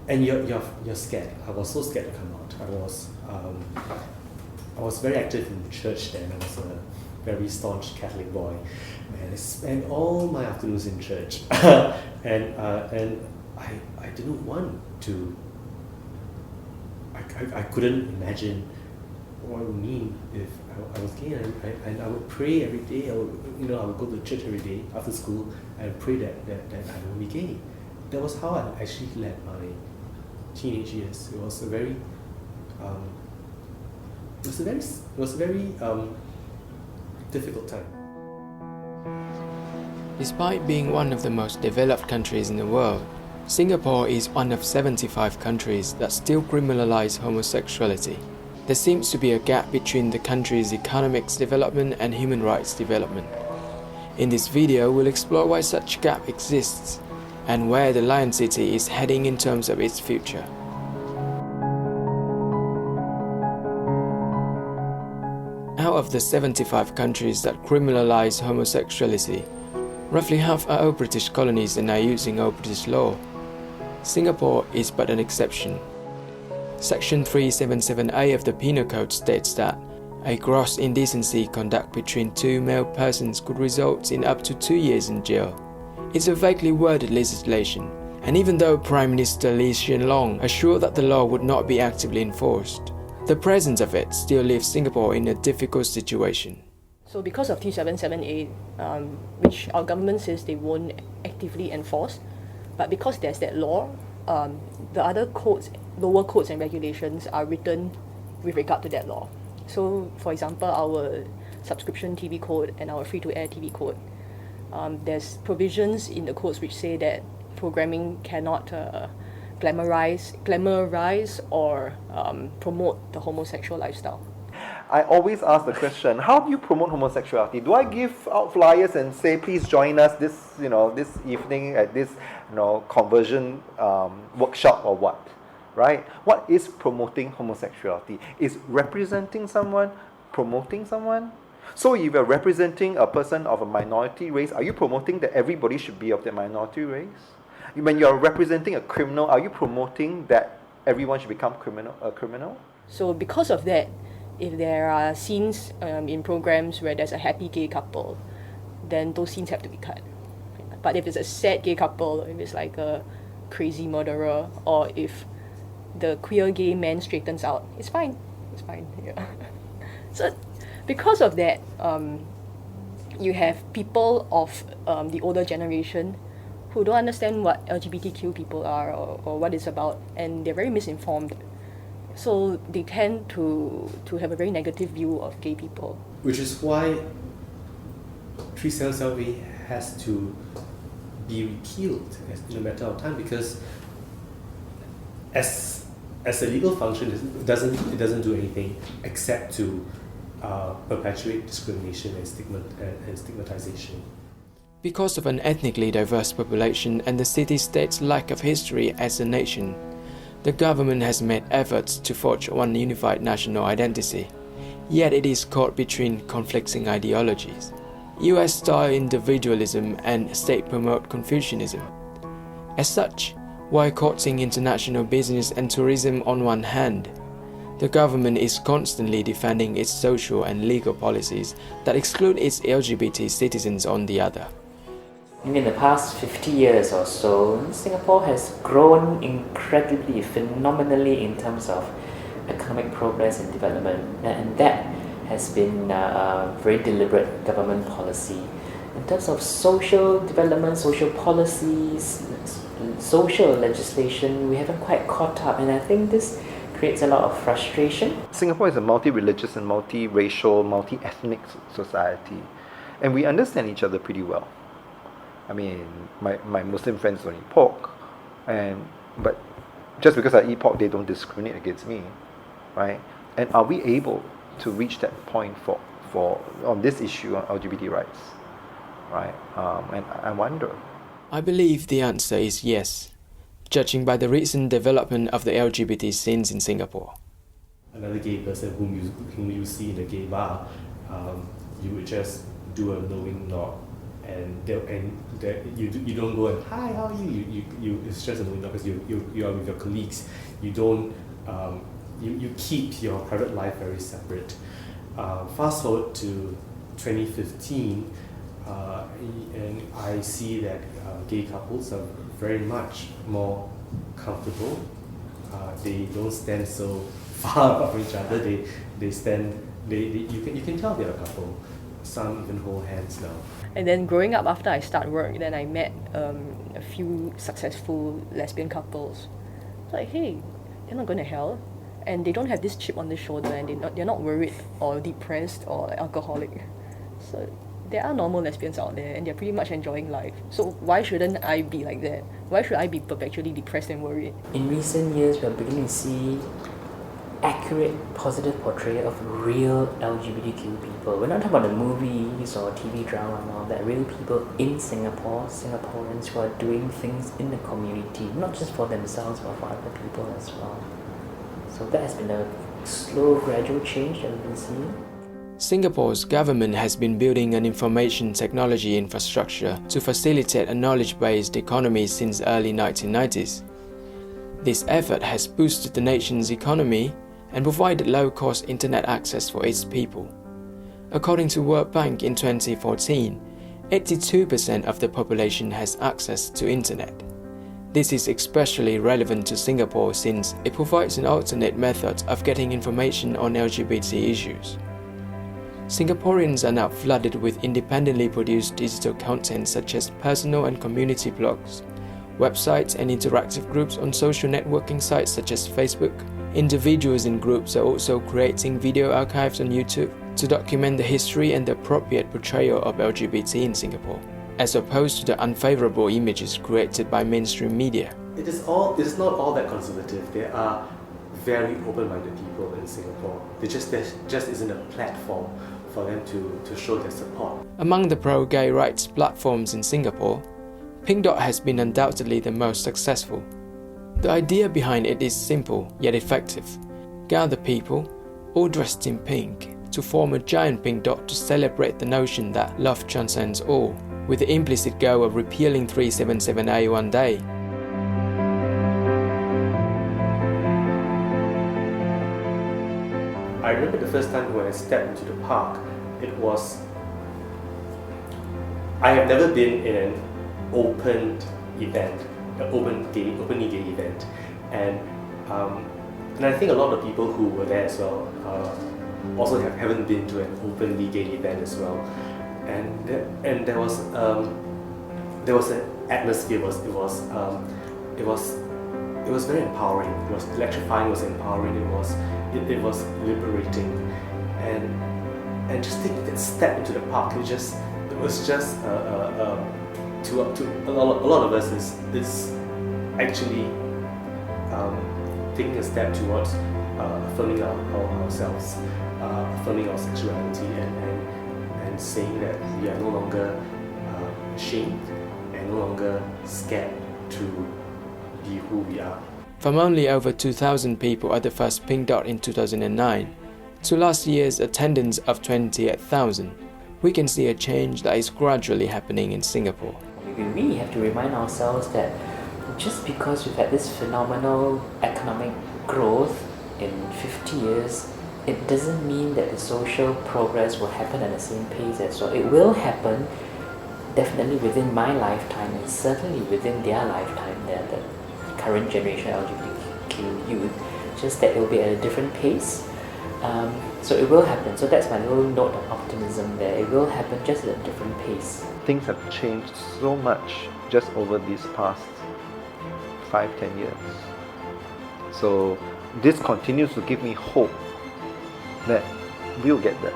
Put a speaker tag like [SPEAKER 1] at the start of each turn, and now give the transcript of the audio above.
[SPEAKER 1] and you're scared. I was so scared to come out. I was very active in church then. I was a very staunch Catholic boy, and I spent all my afternoons in church. and I didn't want to. I couldn't imagine what it would mean if I was gay. And I would pray every day. I would go to church every day after school and pray that I won't be gay. That was how I actually led my teenage years. It was a very difficult time.
[SPEAKER 2] Despite being one of the most developed countries in the world, Singapore is one of 75 countries that still criminalize homosexuality. There seems to be a gap between the country's economic development and human rights development. In this video, we'll explore why such gap exists and where the Lion City is heading in terms of its future. Out of the 75 countries that criminalize homosexuality, roughly half are all British colonies and are using all British law. Singapore is but an exception. Section 377A of the Penal Code states that a gross indecency conduct between two male persons could result in up to 2 years in jail. It's a vaguely worded legislation, and even though Prime Minister Lee Hsien Loong assured that the law would not be actively enforced, the presence of it still leaves Singapore in a difficult situation.
[SPEAKER 3] So because of 377A, which our government says they won't actively enforce, but because there's that law, the other codes, lower codes and regulations are written with regard to that law. So, for example, our subscription TV code and our free-to-air TV code, there's provisions in the codes which say that programming cannot glamorize or promote the homosexual lifestyle.
[SPEAKER 4] I always ask the question, how do you promote homosexuality? Do I give out flyers and say, please join us this evening at this, conversion workshop or what, right? What is promoting homosexuality? Is representing someone promoting someone? So if you're representing a person of a minority race, are you promoting that everybody should be of the minority race? When you're representing a criminal, are you promoting that everyone should become a criminal?
[SPEAKER 3] So because of that, if there are scenes in programs where there's a happy gay couple, then those scenes have to be cut. But if it's a sad gay couple, if it's like a crazy murderer, or if the queer gay man straightens out, it's fine. It's fine. Yeah. So because of that, you have people of the older generation who don't understand what LGBTQ people are or what it's about, and they're very misinformed. So they tend to have a very negative view of gay people.
[SPEAKER 1] Which is why 377A has to be repealed in a matter of time, because as a legal function, it doesn't do anything except to perpetuate discrimination and stigmatization.
[SPEAKER 2] Because of an ethnically diverse population and the city-state's lack of history as a nation, the government has made efforts to forge one unified national identity, yet it is caught between conflicting ideologies. US-style individualism and state-promote Confucianism. As such, while courting international business and tourism on one hand, the government is constantly defending its social and legal policies that exclude its LGBT citizens on the other.
[SPEAKER 5] In the past 50 years or so, Singapore has grown incredibly, phenomenally in terms of economic progress and development, and that has been a very deliberate government policy. In terms of social development, social policies, social legislation, we haven't quite caught up, and I think this creates a lot of frustration.
[SPEAKER 4] Singapore is a multi-religious and multi-racial, multi-ethnic society, and we understand each other pretty well. I mean, my Muslim friends don't eat pork, but just because I eat pork, they don't discriminate against me, right? And are we able to reach that point for on this issue on LGBT rights, right? And I wonder.
[SPEAKER 2] I believe the answer is yes, judging by the recent development of the LGBT scenes in Singapore.
[SPEAKER 1] Another gay person whom you see in a gay bar, you would just do a knowing nod you don't go and hi, how are you? It's just annoying because you are with your colleagues. You don't you keep your private life very separate. Fast forward to 2015, and I see that gay couples are very much more comfortable. They don't stand so far apart from each other. They stand. You can tell they're a couple. Some even hold hands now.
[SPEAKER 3] And then growing up, after I start work, then I met a few successful lesbian couples. Like, hey, they're not going to hell, and they don't have this chip on their shoulder, and they're not worried or depressed or like alcoholic. So there are normal lesbians out there, and they're pretty much enjoying life. So why shouldn't I be like that? Why should I be perpetually depressed and worried?
[SPEAKER 5] In recent years, we're beginning to see accurate, positive portrayal of real LGBTQ people. We're not talking about the movies or TV drama and all that. Real people in Singapore, Singaporeans who are doing things in the community, not just for themselves but for other people as well. So that has been a slow, gradual change that we've been seeing.
[SPEAKER 2] Singapore's government has been building an information technology infrastructure to facilitate a knowledge-based economy since the early 1990s. This effort has boosted the nation's economy and provided low-cost internet access for its people. According to World Bank in 2014, 82% of the population has access to internet. This is especially relevant to Singapore since it provides an alternate method of getting information on LGBT issues. Singaporeans are now flooded with independently produced digital content such as personal and community blogs, websites and interactive groups on social networking sites such as Facebook. Individuals and groups are also creating video archives on YouTube to document the history and the appropriate portrayal of LGBT in Singapore, as opposed to the unfavorable images created by mainstream media.
[SPEAKER 1] It is not all that conservative. There are very open-minded people in Singapore. There just isn't a platform for them to show their support.
[SPEAKER 2] Among the pro-gay rights platforms in Singapore, Pink Dot has been undoubtedly the most successful. The idea behind it is simple yet effective. Gather people, all dressed in pink, to form a giant pink dot to celebrate the notion that love transcends all, with the implicit goal of repealing 377A one day.
[SPEAKER 1] I remember the first time when I stepped into the park, I have never been in an open event, an openly gay event, and I think a lot of people who were there as well also haven't been to an openly gay event as well, and there was an atmosphere. It was very empowering. It was electrifying. It was empowering. It was liberating, and just taking that step into the park. It was just to a lot of us is actually taking a step towards affirming ourselves, affirming our sexuality, and saying that we are no longer ashamed and no longer scared to be who we are.
[SPEAKER 2] From only over 2,000 people at the first Pink Dot in 2009 to last year's attendance of 28,000, we can see a change that is gradually happening in Singapore.
[SPEAKER 5] We really have to remind ourselves that just because we've had this phenomenal economic growth in 50 years, it doesn't mean that the social progress will happen at the same pace as well. It will happen definitely within my lifetime and certainly within their lifetime, the current generation LGBTQ youth, just that it will be at a different pace. So it will happen. So that's my little note of optimism there. It will happen just at a different pace.
[SPEAKER 4] Things have changed so much just over these past 5-10 years. So this continues to give me hope that we'll get there.